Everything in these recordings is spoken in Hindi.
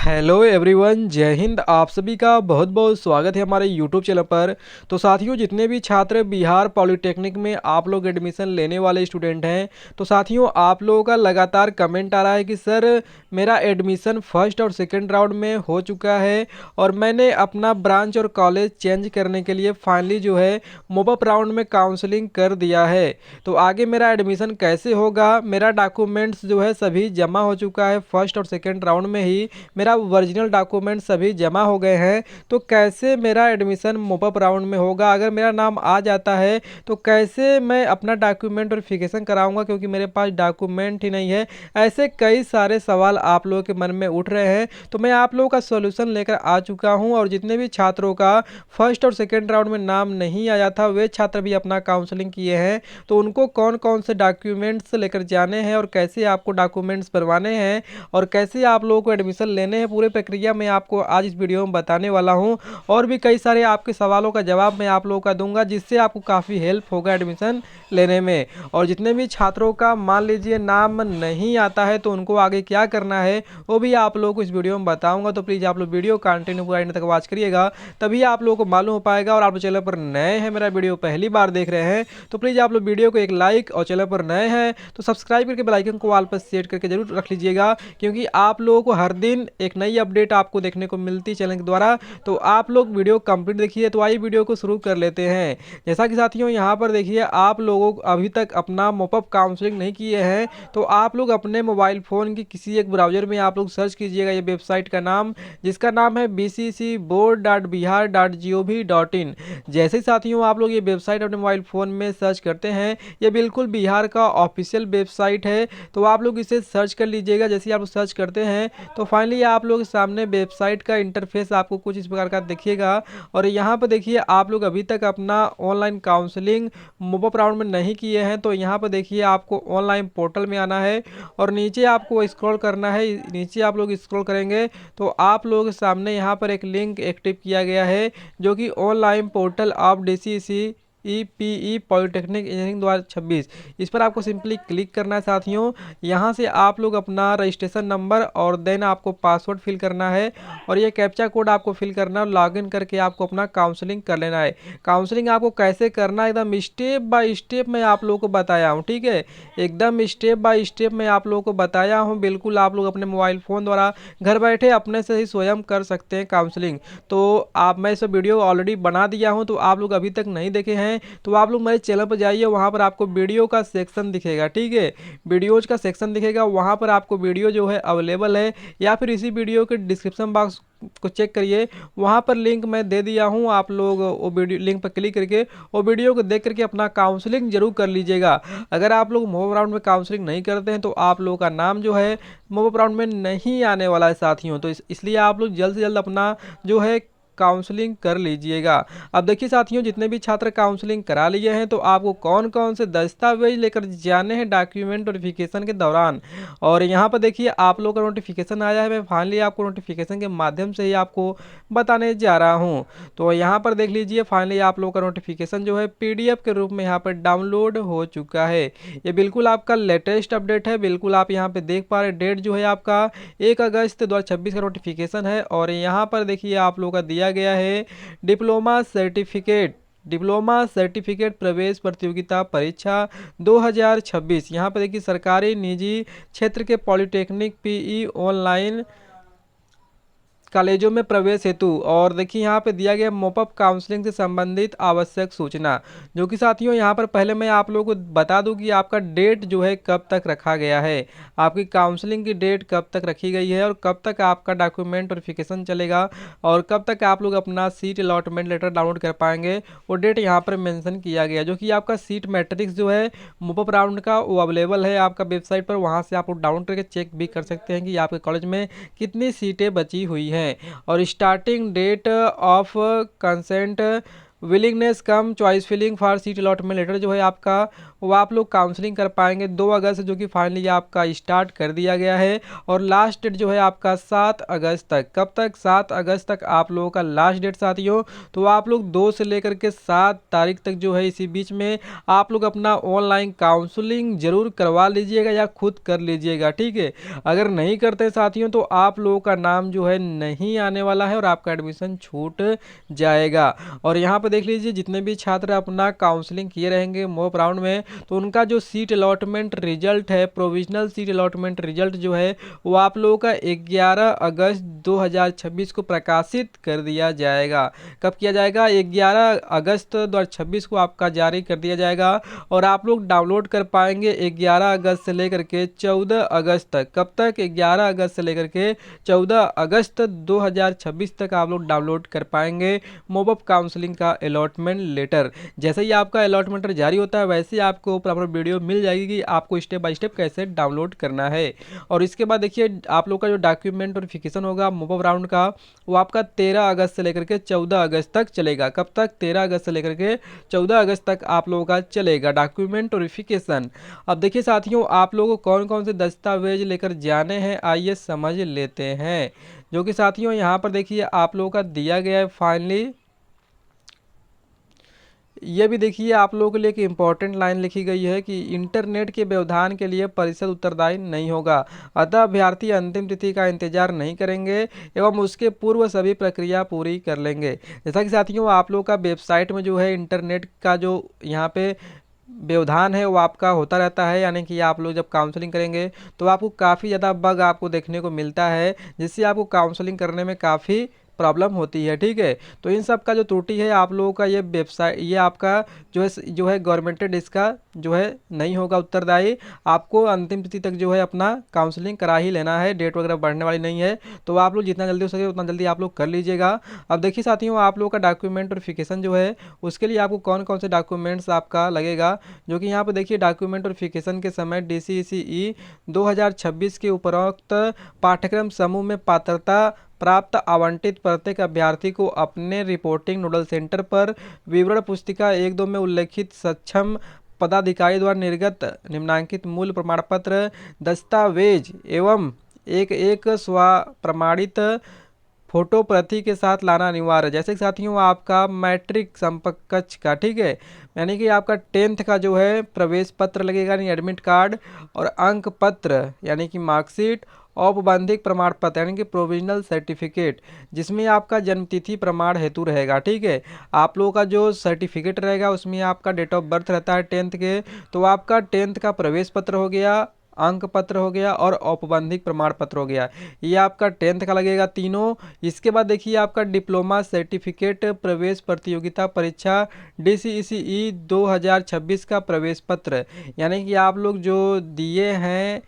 हेलो एवरीवन, जय हिंद। आप सभी का बहुत बहुत स्वागत है हमारे यूट्यूब चैनल पर। तो साथियों, जितने भी छात्र बिहार पॉलिटेक्निक में आप लोग एडमिशन लेने वाले स्टूडेंट हैं, तो साथियों आप लोगों का लगातार कमेंट आ रहा है कि सर मेरा एडमिशन फर्स्ट और सेकंड राउंड में हो चुका है और मैंने अपना ब्रांच और कॉलेज चेंज करने के लिए फाइनली जो है मूवअप राउंड में काउंसलिंग कर दिया है। तो आगे मेरा एडमिशन कैसे होगा? मेरा डॉक्यूमेंट्स जो है सभी जमा हो चुका है, फर्स्ट और सेकेंड राउंड में ही मेरा ओरिजिनल डॉक्यूमेंट सभी जमा हो गए हैं। तो कैसे मेरा एडमिशन मूवअप राउंड में होगा? अगर मेरा नाम आ जाता है तो कैसे मैं अपना डॉक्यूमेंट वेरिफिकेशन कराऊंगा, क्योंकि मेरे पास डॉक्यूमेंट ही नहीं है। ऐसे कई सारे सवाल आप लोगों के मन में उठ रहे हैं, तो मैं आप लोगों का सॉल्यूशन लेकर आ चुका हूं। और जितने भी छात्रों का फर्स्ट और सेकेंड राउंड में नाम नहीं आया था, वे छात्र भी अपना काउंसलिंग किए हैं, तो उनको कौन कौन से डॉक्यूमेंट्स लेकर जाने हैं और कैसे आपको डॉक्यूमेंट्स बनवाने हैं और कैसे आप लोगों को एडमिशन लेने हैं, पूरे प्रक्रिया मैं आपको आज इस वीडियो में बताने वाला हूं। और भी कई सारे आपके सवालों का जवाब मैं आप लोगों का दूंगा, जिससे आपको काफ़ी हेल्प होगा एडमिशन लेने में। और जितने भी छात्रों का मान लीजिए नाम नहीं आता है, तो उनको आगे क्या करना है वो भी आप लोगों को इस वीडियो में बताऊंगा। तो प्लीज़ आप लोग वीडियो कंटिन्यू पूरा एंड तक वॉच करिएगा, तभी आप लोगों को मालूम हो पाएगा। और आप लोग चैनल पर नए हैं, मेरा वीडियो पहली बार देख रहे हैं, तो प्लीज़ आप लोग वीडियो को एक लाइक, और चैनल पर नए हैं तो सब्सक्राइब करके बेल आइकन को ऑल पर सेट करके जरूर रख लीजिएगा, क्योंकि आप लोगों को हर दिन एक नई अपडेट आपको देखने को मिलती है चैनल के द्वारा। तो आप लोग वीडियो कंप्लीट देखिए। तो आइए वीडियो को शुरू कर लेते हैं। जैसा कि साथियों यहाँ पर देखिए, आप लोगों को अभी तक अपना मूवअप काउंसलिंग नहीं किए हैं, तो आप लोग अपने मोबाइल फ़ोन की किसी एक ब्राउज़र में आप लोग सर्च कीजिएगा ये वेबसाइट का नाम, जिसका नाम है bccboard.bihar.gov.in। जैसे ही साथियों आप लोग ये वेबसाइट अपने मोबाइल फ़ोन में सर्च करते हैं, ये बिल्कुल बिहार का ऑफिशियल वेबसाइट है, तो आप लोग इसे सर्च कर लीजिएगा। जैसे ही आप सर्च करते हैं तो फाइनली आप लोग सामने वेबसाइट का इंटरफेस आपको कुछ इस प्रकार का देखिएगा। और यहाँ पर देखिए, आप लोग अभी तक अपना ऑनलाइन काउंसलिंग मूवअप राउंड में नहीं किए हैं, तो यहाँ पर देखिए आपको ऑनलाइन पोर्टल में आना है और नीचे आपको स्क्रॉल करना है। नीचे आप लोग स्क्रॉल करेंगे तो आप लोग सामने यहाँ पर एक लिंक एक्टिव किया गया है, जो कि online portal of DCC EPE polytechnic engineering 2026। इस पर आपको सिंपली क्लिक करना है साथियों। यहाँ से आप लोग अपना रजिस्ट्रेशन नंबर और देन आपको पासवर्ड फिल करना है, और ये कैप्चा कोड आपको फिल करना है और लॉगिन करके आपको अपना काउंसलिंग कर लेना है। काउंसलिंग आपको कैसे करना है, एकदम स्टेप बाय स्टेप मैं आप लोगों को बताया हूँ, ठीक है। एकदम स्टेप बाय स्टेप मैं आप लोगों को बताया हूँ। बिल्कुल आप लोग अपने मोबाइल फ़ोन द्वारा घर बैठे अपने से ही स्वयं कर सकते हैं काउंसलिंग। तो आप मैं इस वीडियो ऑलरेडी बना दिया हूँ, तो आप लोग अभी तक नहीं देखे हैं तो आप लोग मेरे चैनल पर जाइए, वहाँ पर आपको वीडियो का सेक्शन दिखेगा, ठीक है। वीडियोज का सेक्शन दिखेगा, वहाँ पर आपको वीडियो जो है अवेलेबल है, या फिर इसी वीडियो के डिस्क्रिप्शन बॉक्स को चेक करिए, वहाँ पर लिंक मैं दे दिया हूँ। आप लोग वो वीडियो लिंक पर क्लिक करके वो वीडियो को देख करके अपना काउंसलिंग जरूर कर लीजिएगा। अगर आप लोग मूवअप राउंड में काउंसलिंग नहीं करते हैं, तो आप लोगों का नाम जो है मूवअप राउंड में नहीं आने वाला है साथियों। तो इसलिए आप लोग जल्द से जल्द अपना जो है काउंसलिंग कर लीजिएगा। अब देखिए साथियों, जितने भी छात्र काउंसलिंग करा लिए हैं, तो आपको कौन कौन से दस्तावेज लेकर जाने हैं डॉक्यूमेंट वेरिफिकेशन के दौरान। और यहाँ पर देखिए आप लोग का नोटिफिकेशन आया है, मैं फाइनली आपको नोटिफिकेशन के माध्यम से ही आपको बताने जा रहा हूँ। तो यहाँ पर देख लीजिए, फाइनली आप लोग का नोटिफिकेशन जो है PDF के रूप में यहाँ पर डाउनलोड हो चुका है। ये बिल्कुल आपका लेटेस्ट अपडेट है। बिल्कुल आप यहाँ पे देख पा रहे, डेट जो है आपका 1 अगस्त 2026 का नोटिफिकेशन है। और यहाँ पर देखिए आप लोग का दिया गया है डिप्लोमा सर्टिफिकेट प्रवेश प्रतियोगिता परीक्षा 2026। यहाँ पर देखिए सरकारी निजी क्षेत्र के पॉलिटेक्निक PE ऑनलाइन कॉलेजों में प्रवेश हेतु। और देखिए यहाँ पे दिया गया मूवअप काउंसलिंग से संबंधित आवश्यक सूचना, जो कि साथियों यहाँ पर पहले मैं आप लोगों को बता दूं कि आपका डेट जो है कब तक रखा गया है, आपकी काउंसलिंग की डेट कब तक रखी गई है, और कब तक आपका डॉक्यूमेंट वेरिफिकेशन चलेगा, और कब तक आप लोग अपना सीट अलॉटमेंट लेटर डाउनलोड कर पाएंगे, वो डेट यहाँ पर मेंशन किया गया। जो कि आपका सीट मैट्रिक्स जो है मूवअप राउंड का वो अवेलेबल है आपका वेबसाइट पर, वहाँ से आप लोग डाउनलोड करके चेक भी कर सकते हैं कि आपके कॉलेज में कितनी सीटें बची हुई हैं। और starting date of consent willingness cum choice filling for seat allotment letter जो है आपका वो आप लोग काउंसलिंग कर पाएंगे 2 अगस्त, जो कि फाइनली आपका स्टार्ट कर दिया गया है। और लास्ट डेट जो है आपका 7 अगस्त तक। कब तक? 7 अगस्त तक आप लोगों का लास्ट डेट साथियों। तो आप लोग 2 से लेकर के 7 तारीख तक जो है इसी बीच में आप लोग अपना ऑनलाइन काउंसलिंग जरूर करवा लीजिएगा या खुद कर लीजिएगा, ठीक है। अगर नहीं करते साथियों तो आप लोगों का नाम जो है नहीं आने वाला है और आपका एडमिशन छूट जाएगा। और यहाँ पर देख लीजिए जितने भी छात्र अपना काउंसलिंग किए रहेंगे मॉक राउंड में, तो उनका जो सीट अलॉटमेंट रिजल्ट है, प्रोविजनल सीट अलॉटमेंट रिजल्ट जो है वो आप लोगों का 11 अगस्त 2026 को प्रकाशित कर दिया जाएगा। कब किया जाएगा? 11 अगस्त 2026 को आपका जारी कर दिया जाएगा और आप लोग डाउनलोड कर पाएंगे 11 अगस्त से लेकर के 14 अगस्त तक। कब तक? 11 अगस्त से लेकर के 14 अगस्त 2026 तक आप लोग डाउनलोड कर पाएंगे मोबअप काउंसलिंग का अलॉटमेंट लेटर। जैसे ही आपका अलॉटमेंट लेटर जारी होता है वैसे ही आपको प्रॉपर वीडियो मिल जाएगी कि आपको स्टेप बाय स्टेप कैसे डाउनलोड करना है। और इसके बाद देखिए आप लोग का जो डॉक्यूमेंट वेरिफिकेशन होगा मोबअप राउंड का वो आपका 13 अगस्त से लेकर के 14 अगस्त तक चलेगा। कब तक? 13 अगस्त से लेकर के 14 अगस्त तक आप लोगों का चलेगा डॉक्यूमेंट वेरिफिकेशन। अब देखिए साथियों आप लोगों को कौन कौन से दस्तावेज लेकर जाने हैं आइए समझ लेते हैं। जो कि साथियों यहाँ पर देखिए आप लोगों का दिया गया है फाइनली। ये भी देखिए आप लोगों के लिए एक इंपॉर्टेंट लाइन लिखी गई है कि इंटरनेट के व्यवधान के लिए परिषद उत्तरदायी नहीं होगा, अतः अभ्यर्थी अंतिम तिथि का इंतजार नहीं करेंगे एवं उसके पूर्व सभी प्रक्रिया पूरी कर लेंगे। जैसा कि साथियों आप लोगों का वेबसाइट में जो है इंटरनेट का जो यहाँ पे व्यवधान है वो आपका होता रहता है, यानी कि आप लोग जब काउंसलिंग करेंगे तो आपको काफ़ी ज़्यादा बग आपको देखने को मिलता है जिससे आपको काउंसलिंग करने में काफ़ी प्रॉब्लम होती है, ठीक है। तो इन सब का जो त्रुटि है आप लोगों का ये वेबसाइट ये आपका जो है गवर्नमेंटेड इसका जो है नहीं होगा उत्तरदायी। आपको अंतिम तिथि तक जो है अपना काउंसलिंग करा ही लेना है, डेट वगैरह बढ़ने वाली नहीं है। तो आप लोग जितना जल्दी हो सके उतना जल्दी आप लोग कर लीजिएगा। अब देखिए साथियों आप लोगों का डॉक्यूमेंट वेरिफिकेशन जो है उसके लिए आपको कौन कौन से डॉक्यूमेंट्स आपका लगेगा, जो कि यहाँ पर देखिए डॉक्यूमेंट वेरिफिकेशन के समय DCECE 2026 के उपरोक्त पाठ्यक्रम समूह में पात्रता प्राप्त आवंटित प्रत्येक अभ्यर्थी को अपने रिपोर्टिंग नोडल सेंटर पर विवरण पुस्तिका 1-2 में उल्लेखित सक्षम पदाधिकारी द्वारा निर्गत निम्नांकित मूल प्रमाण पत्र दस्तावेज एवं एक स्व प्रमाणित फोटो प्रति के साथ लाना अनिवार्य है। जैसे कि साथियों आपका मैट्रिक समकक्ष का, ठीक है, यानी कि आपका 10th का जो है प्रवेश पत्र लगेगा यानी एडमिट कार्ड, और अंक पत्र यानी कि मार्कशीट, औपबंधिक प्रमाण पत्र यानी कि प्रोविजनल सर्टिफिकेट जिसमें आपका जन्मतिथि प्रमाण हेतु रहेगा, ठीक है। आप लोगों का जो सर्टिफिकेट रहेगा उसमें आपका डेट ऑफ बर्थ रहता है 10th के, तो आपका 10th का प्रवेश पत्र हो गया, अंक पत्र हो गया और औपबंधिक प्रमाण पत्र हो गया, ये आपका 10th का लगेगा तीनों। इसके बाद देखिए आपका डिप्लोमा सर्टिफिकेट प्रवेश प्रतियोगिता परीक्षा DCECE 2026 का प्रवेश पत्र, यानी कि आप लोग जो दिए हैं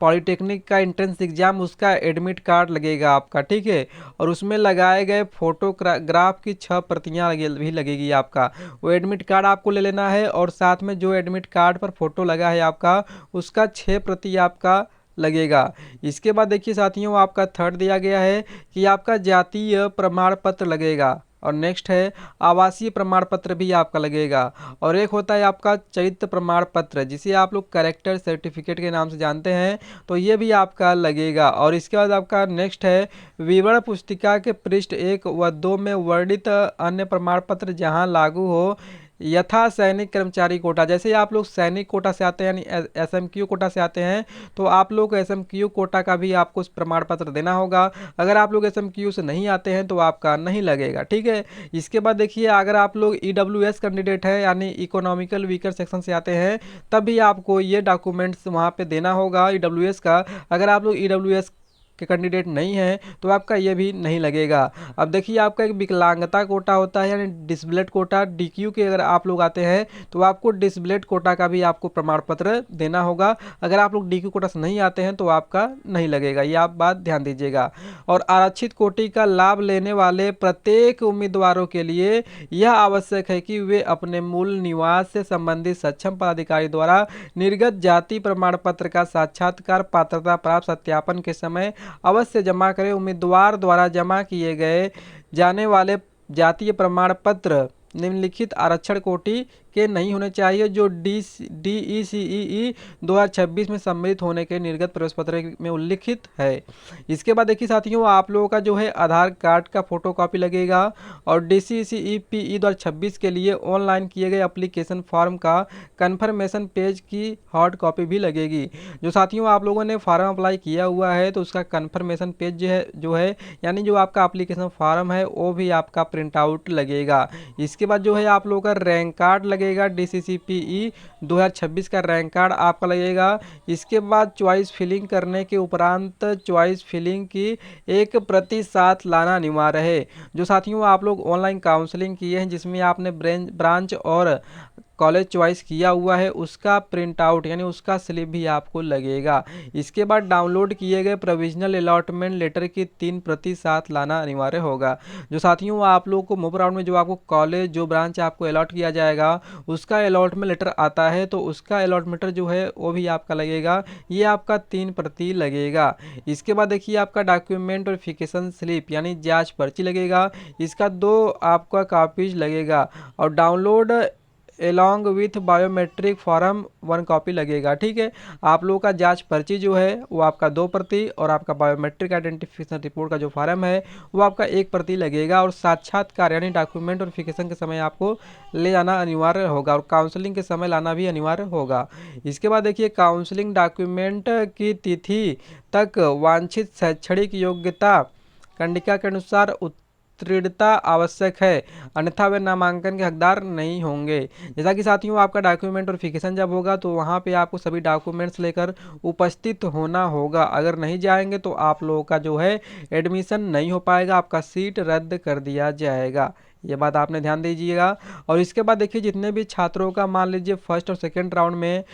पॉलिटेक्निक का एंट्रेंस एग्जाम उसका एडमिट कार्ड लगेगा आपका, ठीक है। और उसमें लगाए गए फोटोग्राफ की 6 प्रतियां भी लगेगी आपका, वो एडमिट कार्ड आपको ले लेना है। और साथ में जो एडमिट कार्ड पर फोटो लगा है आपका उसका 6 प्रति आपका लगेगा। इसके बाद देखिए साथियों आपका थर्ड दिया गया है कि आपका जातीय प्रमाण पत्र लगेगा, और नेक्स्ट है आवासीय प्रमाण पत्र भी आपका लगेगा, और एक होता है आपका चरित्र प्रमाण पत्र जिसे आप लोग कैरेक्टर सर्टिफिकेट के नाम से जानते हैं, तो ये भी आपका लगेगा। और इसके बाद आपका नेक्स्ट है विवरण पुस्तिका के पृष्ठ 1 व 2 में वर्णित अन्य प्रमाण पत्र जहां लागू हो यथा सैनिक कर्मचारी कोटा। जैसे आप लोग सैनिक कोटा से आते हैं यानी SMQ कोटा से आते हैं तो आप लोग SMQ कोटा का भी आपको प्रमाण पत्र देना होगा। अगर आप लोग SMQ से नहीं आते हैं तो आपका नहीं लगेगा, ठीक है। इसके बाद देखिए अगर आप लोग EWS कैंडिडेट है यानी इकोनॉमिकल वीकर सेक्शन से आते हैं तब भी आपको ये डॉक्यूमेंट्स वहाँ पे देना होगा EWS का। अगर आप लोग EWS के कैंडिडेट नहीं है तो आपका ये भी नहीं लगेगा। अब देखिए आपका एक विकलांगता कोटा होता है यानी डिसेबल्ड कोटा, DQ के अगर आप लोग आते हैं तो आपको डिसेबल्ड कोटा का भी आपको प्रमाण पत्र देना होगा। अगर आप लोग DQ कोटा से नहीं आते हैं तो आपका नहीं लगेगा, ये आप बात ध्यान दीजिएगा। और आरक्षित कोटि का लाभ लेने वाले प्रत्येक उम्मीदवारों के लिए यह आवश्यक है कि वे अपने मूल निवास से संबंधित सक्षम पदाधिकारी द्वारा निर्गत जाति प्रमाण पत्र का साक्षात्कार पात्रता प्राप्त सत्यापन के समय अवश्य जमा करें। उम्मीदवार द्वारा जमा किए गए जाने वाले जातीय प्रमाण पत्र निम्नलिखित आरक्षण कोटि के नहीं होने चाहिए जो DECEE 2026 में सम्मिलित होने के निर्गत प्रवेश पत्र में उल्लिखित है। इसके बाद देखिए साथियों, आप लोगों का जो है आधार कार्ड का फोटोकॉपी लगेगा और DCCE PE 2026 के लिए ऑनलाइन किए गए एप्लीकेशन फॉर्म का कन्फर्मेशन पेज की हार्ड कॉपी भी लगेगी। जो साथियों आप लोगों ने फॉर्म अप्लाई किया हुआ है तो उसका कन्फर्मेशन पेज जो है यानी जो आपका एप्लीकेशन फॉर्म है वो भी आपका प्रिंट आउट लगेगा। इसके बाद जो है आप लोगों का रैंक कार्ड लगेगा, DCCPE 2026 का रैंक कार्ड आपका लगेगा। इसके बाद चॉइस फिलिंग करने के उपरांत चॉइस फिलिंग की एक प्रति साथ लाना अनिवार्य है। जो साथियों आप लोग ऑनलाइन काउंसलिंग किए हैं जिसमें आपने ब्रांच और कॉलेज चॉइस किया हुआ है उसका प्रिंट आउट यानी उसका स्लिप भी आपको लगेगा। इसके बाद डाउनलोड किए गए प्रोविजनल अलॉटमेंट लेटर की 3 प्रति साथ लाना अनिवार्य होगा। जो साथियों आप लोग को मोब राउंड में जो आपको कॉलेज जो ब्रांच आपको अलॉट किया जाएगा उसका अलॉटमेंट लेटर आता है तो उसका अलॉटमेंट जो है वो भी आपका लगेगा, ये आपका 3 प्रति लगेगा। इसके बाद देखिए आपका डॉक्यूमेंट वेरिफिकेशन स्लिप यानी जांच पर्ची लगेगा, इसका 2 आपका कॉपीज लगेगा और download along with biometric form 1 copy लगेगा। ठीक है, आप लोगों का जांच पर्ची जो है वो आपका 2 प्रति और आपका बायोमेट्रिक आइडेंटिफिकेशन रिपोर्ट का जो फॉर्म है वो आपका 1 प्रति लगेगा और साक्षात्कार यानी डॉक्यूमेंट वेरिफिकेशन के समय आपको ले जाना अनिवार्य होगा और काउंसलिंग के समय लाना भी अनिवार्य होगा। इसके बाद देखिए काउंसलिंग डॉक्यूमेंट की तिथि तक वांछित शैक्षणिक योग्यता कंडिका के अनुसार उत्तीर्णता आवश्यक है, अन्यथा वे नामांकन के हकदार नहीं होंगे। जैसा कि साथियों आपका डॉक्यूमेंट वेरिफिकेशन जब होगा तो वहाँ पे आपको सभी डॉक्यूमेंट्स लेकर उपस्थित होना होगा। अगर नहीं जाएंगे तो आप लोगों का जो है एडमिशन नहीं हो पाएगा, आपका सीट रद्द कर दिया जाएगा। ये बात आपने ध्यान दीजिएगा। और इसके बाद देखिए जितने भी छात्रों का मान लीजिए फर्स्ट और सेकंड राउंड में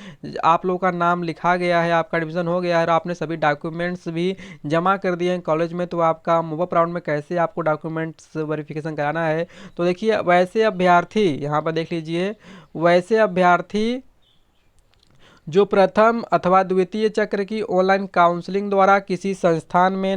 आप लोगों का नाम लिखा गया है, आपका एडमिशन हो गया है और आपने सभी डॉक्यूमेंट्स भी जमा कर दिए हैं कॉलेज में, तो आपका मूव अप राउंड में कैसे आपको डॉक्यूमेंट्स वेरिफिकेशन कराना है। तो देखिए वैसे अभ्यर्थी यहाँ पर देख लीजिए, वैसे अभ्यर्थी जो प्रथम अथवा द्वितीय चक्र की ऑनलाइन काउंसलिंग द्वारा किसी संस्थान में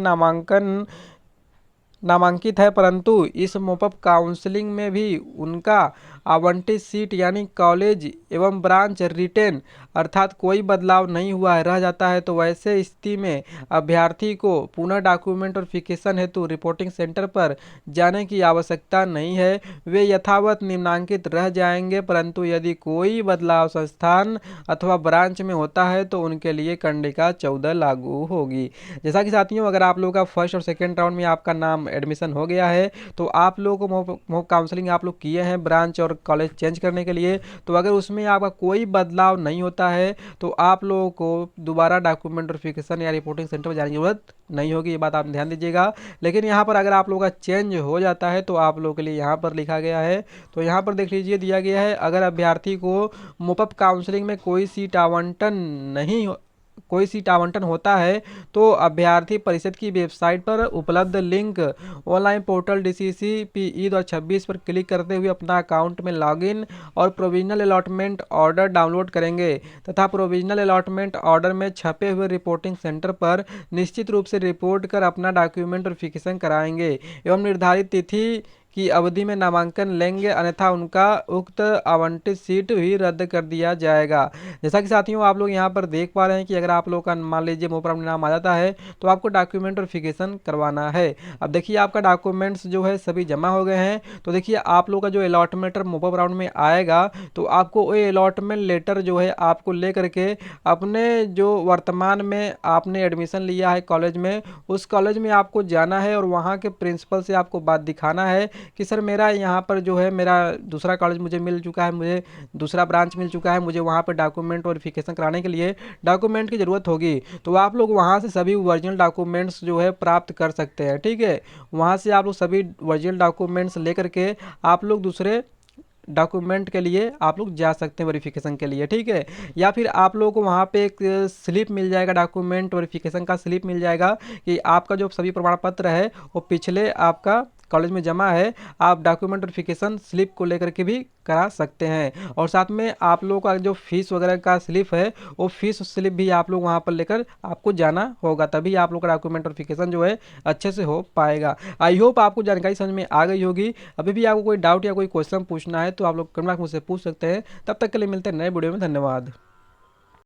नामांकित है परंतु इस मोपअप काउंसलिंग में भी उनका आवंटित सीट यानी कॉलेज एवं ब्रांच रिटेन अर्थात कोई बदलाव नहीं हुआ है रह जाता है, तो वैसे स्थिति में अभ्यर्थी को पुनः डॉक्यूमेंट वेरिफिकेशन हेतु रिपोर्टिंग सेंटर पर जाने की आवश्यकता नहीं है, वे यथावत निम्नांकित रह जाएंगे। परंतु यदि कोई बदलाव संस्थान अथवा ब्रांच में होता है तो उनके लिए कंडिका 14 लागू होगी। जैसा कि साथियों अगर आप लोगों का फर्स्ट और सेकेंड राउंड में आपका नाम एडमिशन हो गया है तो आप लोगों को मोक काउंसलिंग आप लोग किए हैं ब्रांच और कॉलेज चेंज करने के लिए, तो अगर उसमें आपका कोई बदलाव नहीं होता है तो आप लोगों को दोबारा डॉक्यूमेंट वेरिफिकेशन या रिपोर्टिंग सेंटर पर जाने की जरूरत नहीं होगी। ये बात आप ध्यान दीजिएगा। लेकिन यहाँ पर अगर आप लोगों का चेंज हो जाता है तो आप लोगों के लिए यहाँ पर लिखा गया है, तो यहाँ पर देख लीजिए दिया गया है अगर अभ्यर्थी को मोपअप काउंसलिंग में कोई सीट आवंटन होता है तो अभ्यर्थी परिषद की वेबसाइट पर उपलब्ध लिंक ऑनलाइन पोर्टल DCCPE 2026 पर क्लिक करते हुए अपना अकाउंट में लॉगिन और प्रोविजनल अलॉटमेंट ऑर्डर डाउनलोड करेंगे तथा प्रोविजनल अलॉटमेंट ऑर्डर में छपे हुए रिपोर्टिंग सेंटर पर निश्चित रूप से रिपोर्ट कर अपना डॉक्यूमेंट वेरिफिकेशन कराएंगे एवं निर्धारित तिथि की अवधि में नामांकन लेंगे, अन्यथा उनका उक्त आवंटित सीट भी रद्द कर दिया जाएगा। जैसा कि साथियों आप लोग यहाँ पर देख पा रहे हैं कि अगर आप लोग का मान लीजिए मोप राउंड में नाम आ जाता है तो आपको डॉक्यूमेंट वेरिफिकेशन करवाना है। अब देखिए आपका डॉक्यूमेंट्स जो है सभी जमा हो गए हैं, तो देखिए आप लोग का जो अलॉटमेंट मोप राउंड में आएगा तो आपको वो अलॉटमेंट लेटर जो है आपको ले करके अपने जो वर्तमान में आपने एडमिशन लिया है कॉलेज में, उस कॉलेज में आपको जाना है और वहाँ के प्रिंसिपल से आपको बात दिखाना है कि सर मेरा यहाँ पर जो है मेरा दूसरा कॉलेज मुझे मिल चुका है, मुझे दूसरा ब्रांच मिल चुका है, मुझे वहाँ पर डॉक्यूमेंट वेरिफिकेशन कराने के लिए डॉक्यूमेंट की ज़रूरत होगी। तो आप लोग वहाँ से सभी ओरिजिनल डॉक्यूमेंट्स जो है प्राप्त कर सकते हैं। ठीक है, वहाँ से आप लोग सभी ओरिजिनल डॉक्यूमेंट्स लेकर के आप लोग दूसरे डॉक्यूमेंट के लिए आप लोग जा सकते हैं वेरिफिकेशन के लिए। ठीक है, या फिर आप लोगों को वहाँ पे एक स्लिप मिल जाएगा, डॉक्यूमेंट वेरिफिकेशन का स्लिप मिल जाएगा कि आपका जो सभी प्रमाण पत्र है वो पिछले आपका कॉलेज में जमा है, आप डॉक्यूमेंट वेरिफिकेशन स्लिप को लेकर के भी करा सकते हैं। और साथ में आप लोगों का जो फीस वगैरह का स्लिप है, वो फीस स्लिप भी आप लोग वहाँ पर लेकर आपको जाना होगा, तभी आप लोग का डॉक्यूमेंट वेरिफिकेशन जो है अच्छे से हो पाएगा। आई होप आपको जानकारी समझ में आ गई होगी। अभी भी आपको कोई डाउट या कोई क्वेश्चन पूछना है तो आप लोग कमेंट बॉक्स में मुझसे पूछ सकते हैं। तब तक के लिए मिलते हैं नए वीडियो में। धन्यवाद।